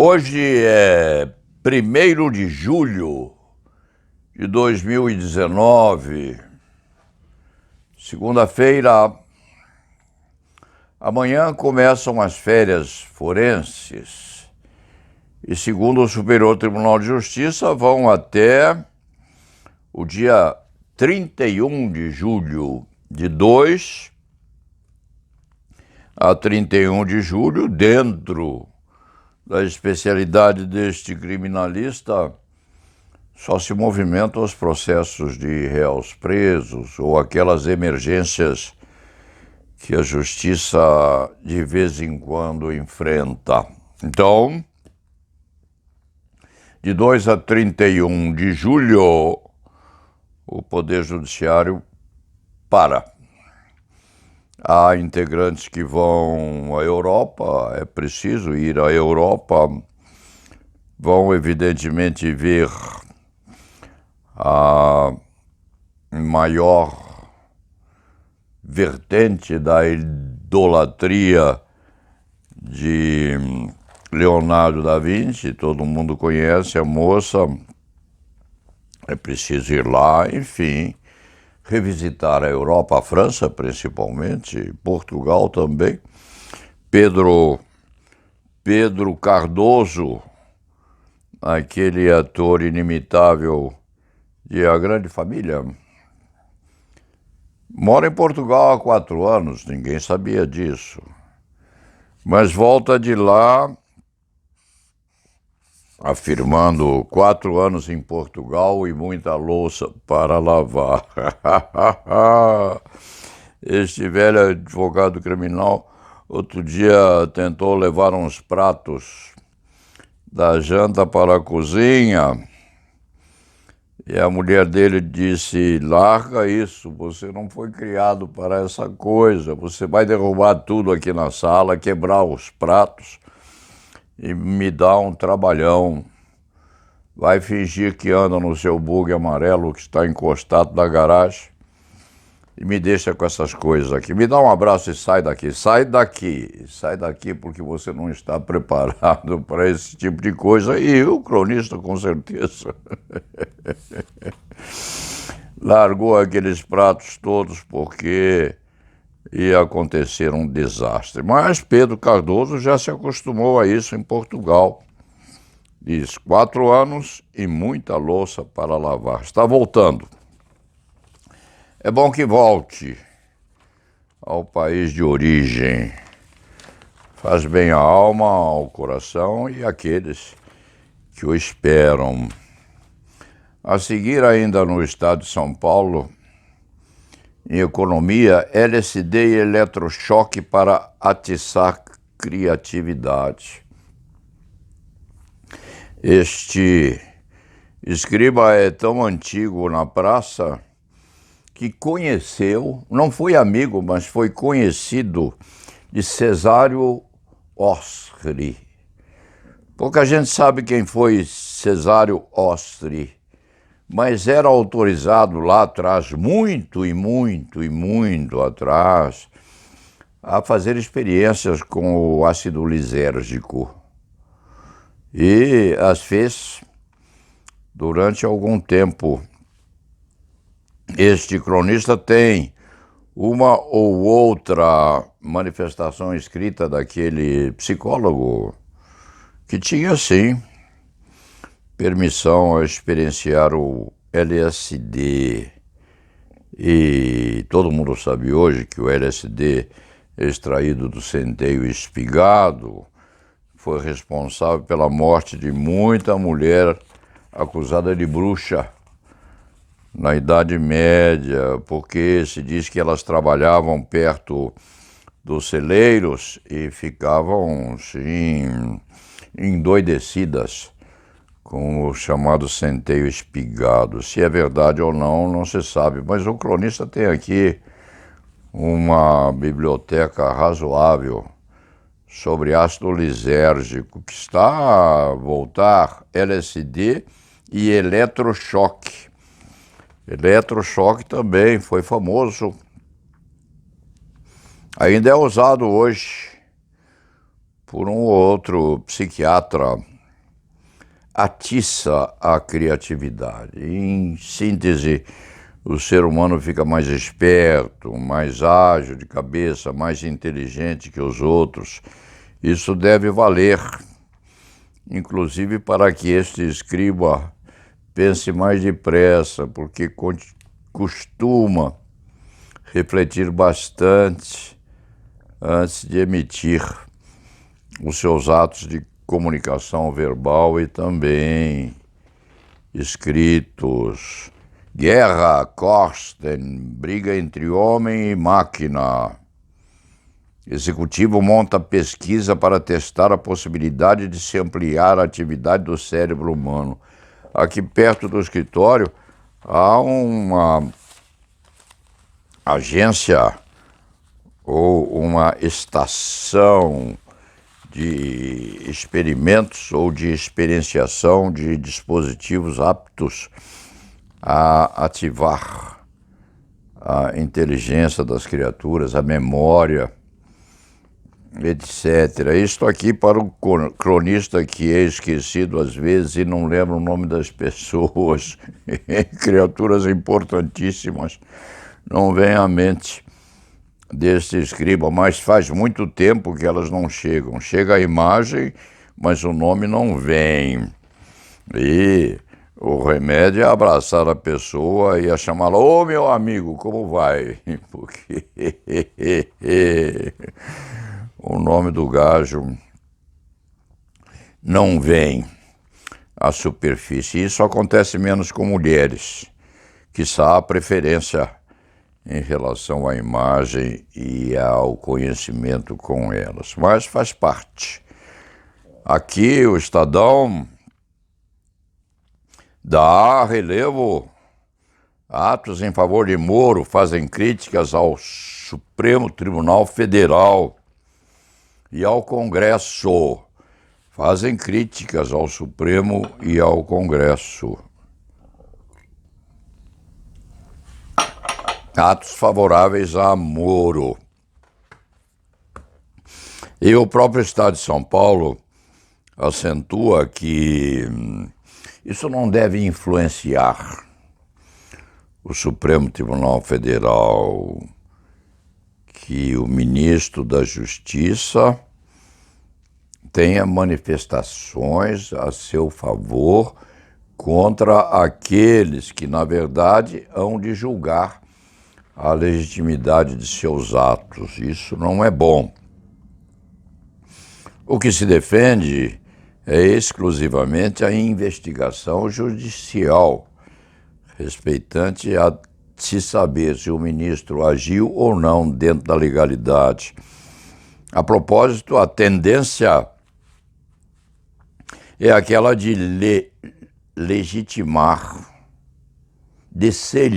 Hoje é 1º de julho de 2019, segunda-feira. Amanhã começam as férias forenses e, segundo o Superior Tribunal de Justiça, vão até o dia 31 de julho, de 2 a 31 de julho, dentro da especialidade deste criminalista. Só se movimentam os processos de réus presos ou aquelas emergências que a justiça de vez em quando enfrenta. Então, de 2 a 31 de julho, o Poder Judiciário para. Há integrantes que vão à Europa, é preciso ir à Europa, vão evidentemente ver a maior vertente da idolatria de Leonardo da Vinci. Todo mundo conhece a moça, é preciso ir lá, enfim, revisitar a Europa, a França principalmente, Portugal também. Pedro Cardoso, aquele ator inimitável de A Grande Família, mora em Portugal há 4 anos, ninguém sabia disso. Mas volta de lá afirmando 4 anos em Portugal e muita louça para lavar. Este velho advogado criminal outro dia tentou levar uns pratos da janta para a cozinha e a mulher dele disse: larga isso, você não foi criado para essa coisa, você vai derrubar tudo aqui na sala, quebrar os pratos e me dá um trabalhão. Vai fingir que anda no seu bug amarelo que está encostado na garagem e me deixa com essas coisas aqui. Me dá um abraço e sai daqui. Sai daqui porque você não está preparado para esse tipo de coisa. E o cronista, com certeza, largou aqueles pratos todos porque ia acontecer um desastre. Mas Pedro Cardoso já se acostumou a isso em Portugal. Diz: 4 anos e muita louça para lavar. Está voltando. É bom que volte ao país de origem. Faz bem à alma, ao coração e àqueles que o esperam. A seguir, ainda no estado de São Paulo, em economia, LSD e eletrochoque para atiçar criatividade. Este escriba é tão antigo na praça que conheceu, não foi amigo, mas foi conhecido de Cesário Ostre. Pouca gente sabe quem foi Cesário Ostre, mas era autorizado lá atrás, muito atrás, a fazer experiências com o ácido lisérgico. E as fez durante algum tempo. Este cronista tem uma ou outra manifestação escrita daquele psicólogo que tinha, sim, permissão a experienciar o LSD. E todo mundo sabe hoje que o LSD, extraído do centeio espigado, foi responsável pela morte de muita mulher acusada de bruxa na Idade Média, porque se diz que elas trabalhavam perto dos celeiros e ficavam, sim, endoidecidas com o chamado centeio espigado. Se é verdade ou não, não se sabe, mas o cronista tem aqui uma biblioteca razoável sobre ácido lisérgico, que está a voltar, LSD e eletrochoque. Eletrochoque também foi famoso. Ainda é usado hoje por um ou outro psiquiatra atiça a criatividade. Em síntese, o ser humano fica mais esperto, mais ágil de cabeça, mais inteligente que os outros. Isso deve valer, inclusive para que este escriba pense mais depressa, porque costuma refletir bastante antes de emitir os seus atos de comunicação verbal e também escritos. Guerra, Korsten, briga entre homem e máquina. Executivo monta pesquisa para testar a possibilidade de se ampliar a atividade do cérebro humano. Aqui perto do escritório há uma agência ou uma estação de experimentos ou de experienciação de dispositivos aptos a ativar a inteligência das criaturas, a memória, etc. Isto aqui para o cronista que é esquecido às vezes e não lembra o nome das pessoas, criaturas importantíssimas, não vem à mente deste escriba, mas faz muito tempo que elas não chegam. Chega a imagem, mas o nome não vem. E o remédio é abraçar a pessoa e a chamá-la: ô meu amigo, como vai? Porque o nome do gajo não vem à superfície. Isso acontece menos com mulheres, quiçá a preferência em relação à imagem e ao conhecimento com elas, mas faz parte. Aqui o Estadão dá relevo. Atos em favor de Moro fazem críticas ao Supremo Tribunal Federal e ao Congresso. Fazem críticas ao Supremo e ao Congresso. Atos favoráveis a Moro. E o próprio Estado de São Paulo acentua que isso não deve influenciar o Supremo Tribunal Federal, que o ministro da Justiça tenha manifestações a seu favor contra aqueles que, na verdade, hão de julgar a legitimidade de seus atos. Isso não é bom. O que se defende é exclusivamente a investigação judicial, respeitante a se saber se o ministro agiu ou não dentro da legalidade. A propósito, a tendência é aquela de legitimar, de se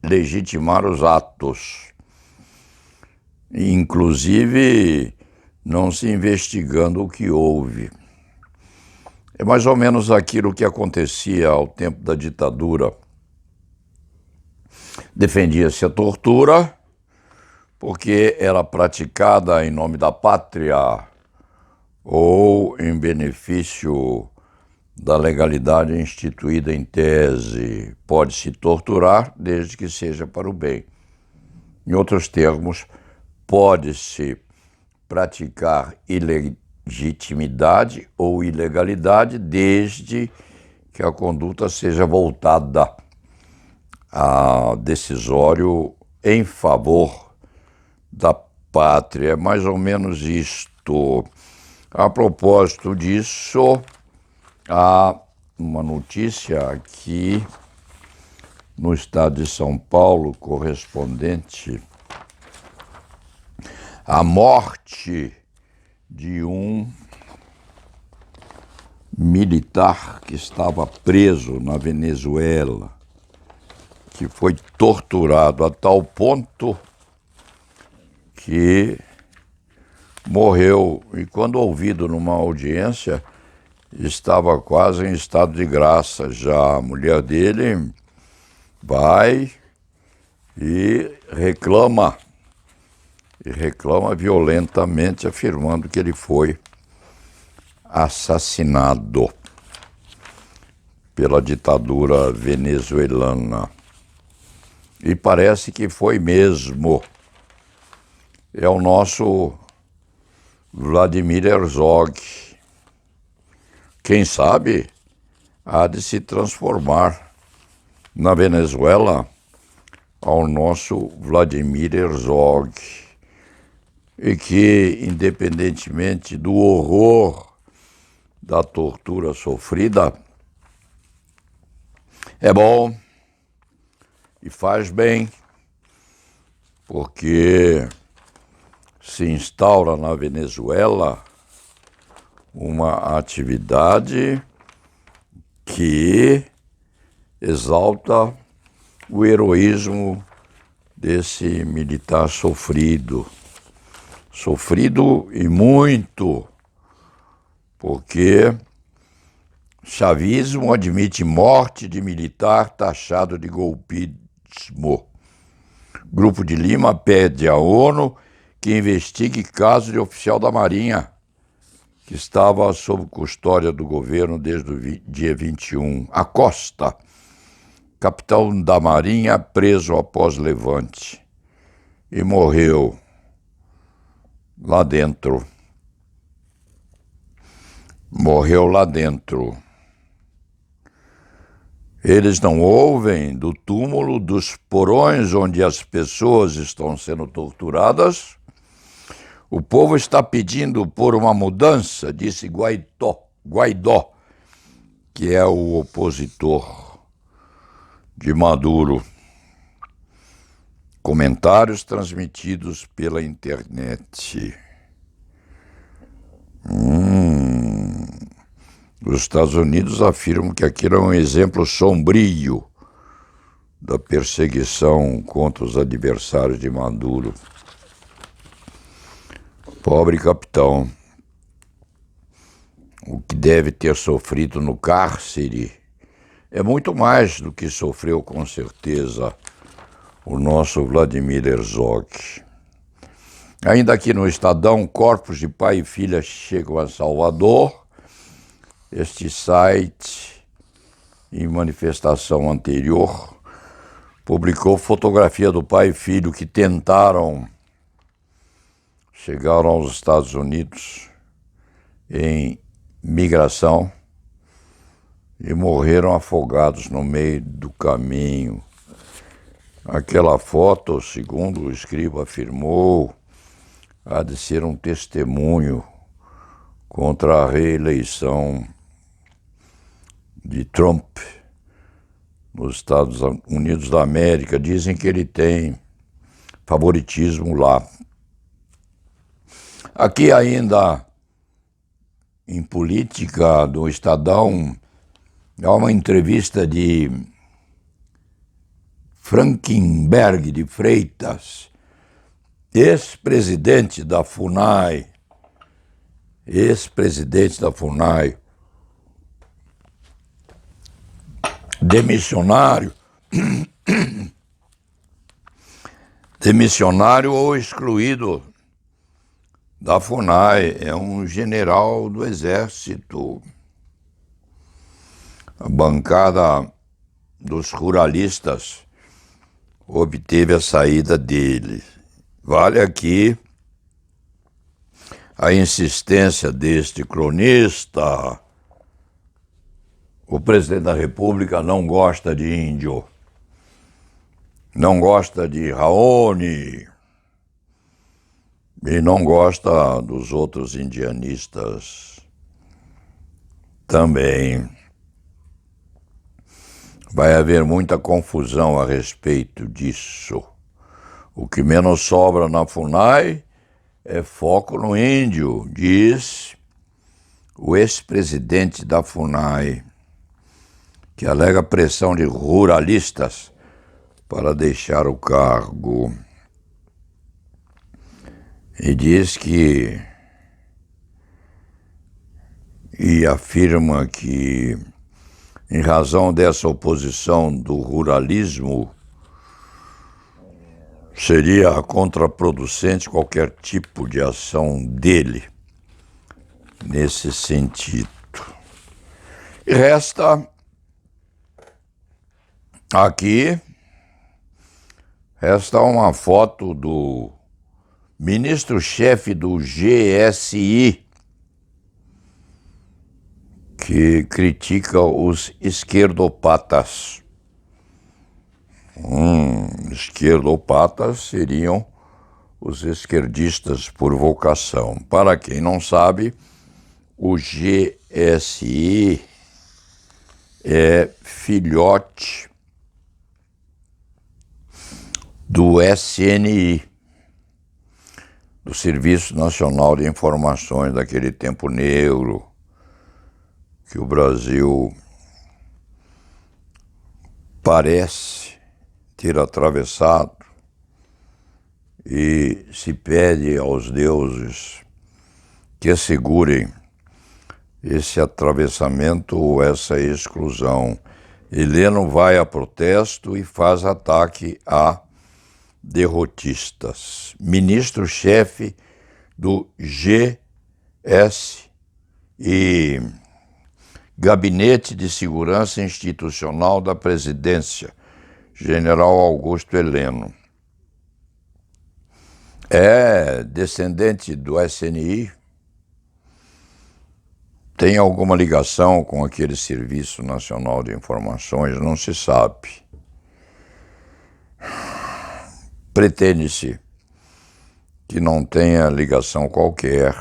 legitimar os atos, inclusive não se investigando o que houve. É mais ou menos aquilo que acontecia ao tempo da ditadura. Defendia-se a tortura, porque era praticada em nome da pátria ou em benefício da legalidade instituída em tese. Pode-se torturar desde que seja para o bem. Em outros termos, pode-se praticar ilegitimidade ou ilegalidade desde que a conduta seja voltada a decisório em favor da pátria. É mais ou menos isto. A propósito disso, há uma notícia aqui no estado de São Paulo, correspondente à morte de um militar que estava preso na Venezuela, que foi torturado a tal ponto que morreu. E quando ouvido numa audiência, estava quase em estado de graça já. A mulher dele vai e reclama violentamente, afirmando que ele foi assassinado. pela ditadura venezuelana. E parece que foi mesmo. É o nosso Vladimir Herzog. Quem sabe há de se transformar na Venezuela ao nosso Vladimir Herzog. E que, independentemente do horror da tortura sofrida, é bom e faz bem, porque se instaura na Venezuela uma atividade que exalta o heroísmo desse militar sofrido e muito, porque chavismo admite morte de militar taxado de golpismo. Grupo de Lima pede à ONU que investigue caso de oficial da Marinha, que estava sob custódia do governo desde o dia 21. Acosta, capitão da Marinha, preso após levante e morreu lá dentro. Eles não ouvem do túmulo, dos porões onde as pessoas estão sendo torturadas. O povo está pedindo por uma mudança, disse Guaidó, que é o opositor de Maduro. Comentários transmitidos pela internet. Os Estados Unidos afirmam que aquilo é um exemplo sombrio da perseguição contra os adversários de Maduro. Pobre capitão, o que deve ter sofrido no cárcere é muito mais do que sofreu, com certeza, o nosso Vladimir Herzog. Ainda aqui no Estadão, corpos de pai e filha chegam a Salvador. Este site, em manifestação anterior, publicou fotografia do pai e filho que tentaram chegar aos Estados Unidos em migração e morreram afogados no meio do caminho. Aquela foto, segundo o escriba afirmou, há de ser um testemunho contra a reeleição de Trump nos Estados Unidos da América. Dizem que ele tem favoritismo lá. Aqui ainda, em política do Estadão, há uma entrevista de Frankenberg de Freitas, ex-presidente da FUNAI, demissionário ou excluído da FUNAI, é um general do Exército. A bancada dos ruralistas obteve a saída dele. Vale aqui a insistência deste cronista. O presidente da República não gosta de índio, não gosta de Raoni e não gosta dos outros indianistas também. Vai haver muita confusão a respeito disso. O que menos sobra na FUNAI é foco no índio, diz o ex-presidente da FUNAI, que alega pressão de ruralistas para deixar o cargo. E diz que e afirma que, em razão dessa oposição do ruralismo, seria contraproducente qualquer tipo de ação dele nesse sentido. E resta Aqui esta é uma foto do ministro-chefe do GSI, que critica os esquerdopatas. Esquerdopatas seriam os esquerdistas por vocação. Para quem não sabe, o GSI é filhote do SNI, do Serviço Nacional de Informações, daquele tempo negro que o Brasil parece ter atravessado, e se pede aos deuses que assegurem esse atravessamento ou essa exclusão. Heleno vai a protesto e faz ataque a derrotistas. Ministro-chefe do GSI, Gabinete de Segurança Institucional da Presidência, General Augusto Heleno. É descendente do SNI, tem alguma ligação com aquele Serviço Nacional de Informações, não se sabe. Pretende-se que não tenha ligação qualquer,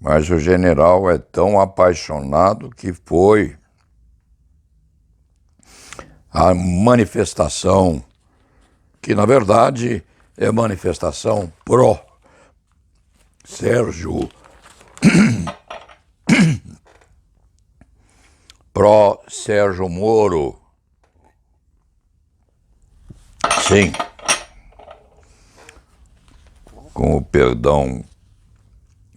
mas o general é tão apaixonado que foi a manifestação, que na verdade é manifestação pró-Sérgio Moro. Sim, com o perdão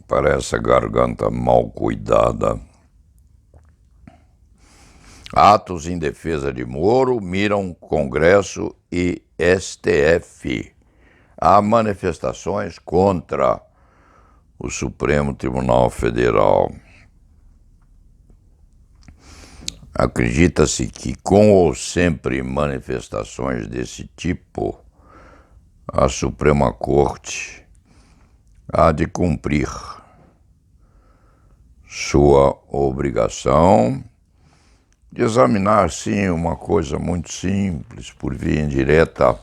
para essa garganta mal cuidada. Atos em defesa de Moro miram Congresso e STF. Há manifestações contra o Supremo Tribunal Federal. Acredita-se que, com ou sempre manifestações desse tipo, a Suprema Corte há de cumprir sua obrigação de examinar, sim, uma coisa muito simples, por via indireta,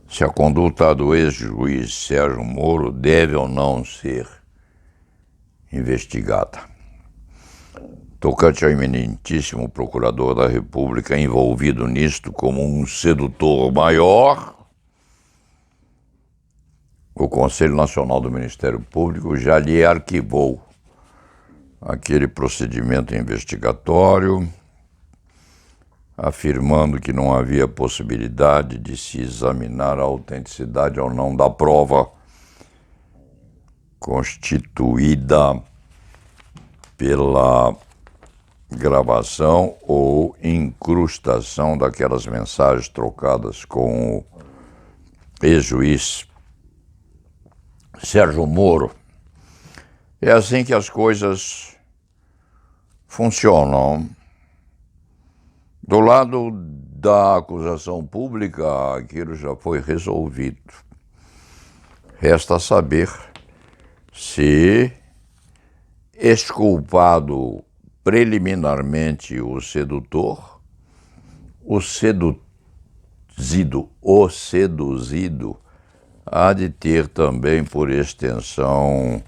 se a conduta do ex-juiz Sérgio Moro deve ou não ser investigada. Tocante ao eminentíssimo procurador da República envolvido nisto como um sedutor maior, o Conselho Nacional do Ministério Público já lhe arquivou aquele procedimento investigatório, afirmando que não havia possibilidade de se examinar a autenticidade ou não da prova constituída pela gravação ou incrustação daquelas mensagens trocadas com o ex-juiz Sérgio Moro. É assim que as coisas funcionam. Do lado da acusação pública, aquilo já foi resolvido. Resta saber se, exculpado preliminarmente o sedutor, o seduzido há de ter também, por extensão,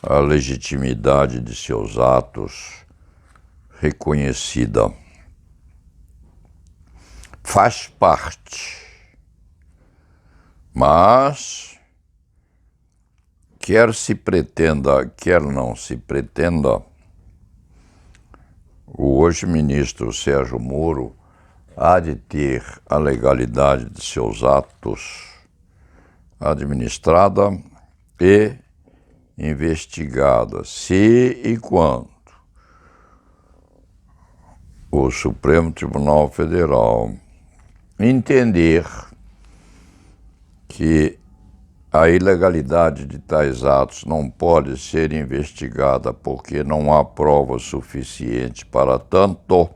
a legitimidade de seus atos reconhecida. Faz parte, mas quer se pretenda, quer não se pretenda, o hoje ministro Sérgio Moro há de ter a legalidade de seus atos administrada e investigada, se e quando o Supremo Tribunal Federal entender que a ilegalidade de tais atos não pode ser investigada porque não há prova suficiente para tanto,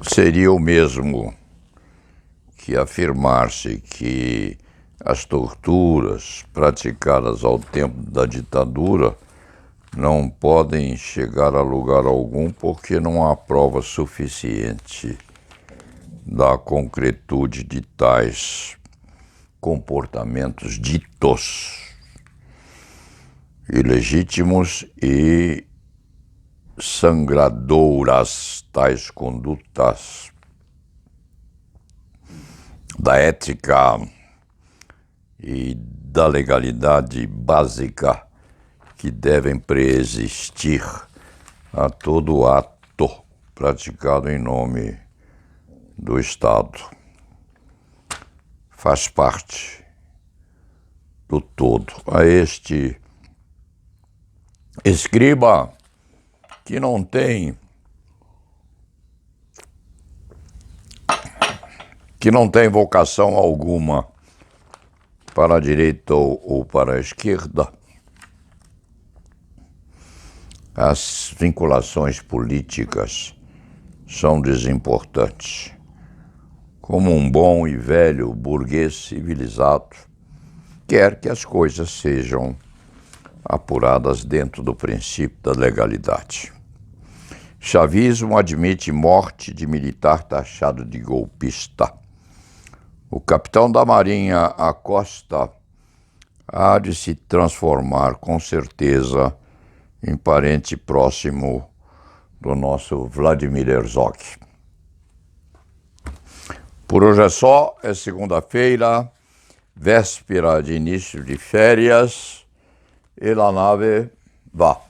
seria o mesmo que afirmar-se que as torturas praticadas ao tempo da ditadura não podem chegar a lugar algum porque não há prova suficiente da concretude de tais comportamentos ditos ilegítimos e sangradouras, tais condutas da ética e da legalidade básica que devem preexistir a todo ato praticado em nome do Estado. Faz parte do todo. A este escriba que não tem vocação alguma para a direita ou para a esquerda, as vinculações políticas são desimportantes. Como um bom e velho burguês civilizado, quer que as coisas sejam apuradas dentro do princípio da legalidade. Chavismo admite morte de militar taxado de golpista. O capitão da Marinha Acosta há de se transformar, com certeza, em parente próximo do nosso Vladimir Herzog. Por hoje é só, é segunda-feira, véspera de início de férias, e la nave va.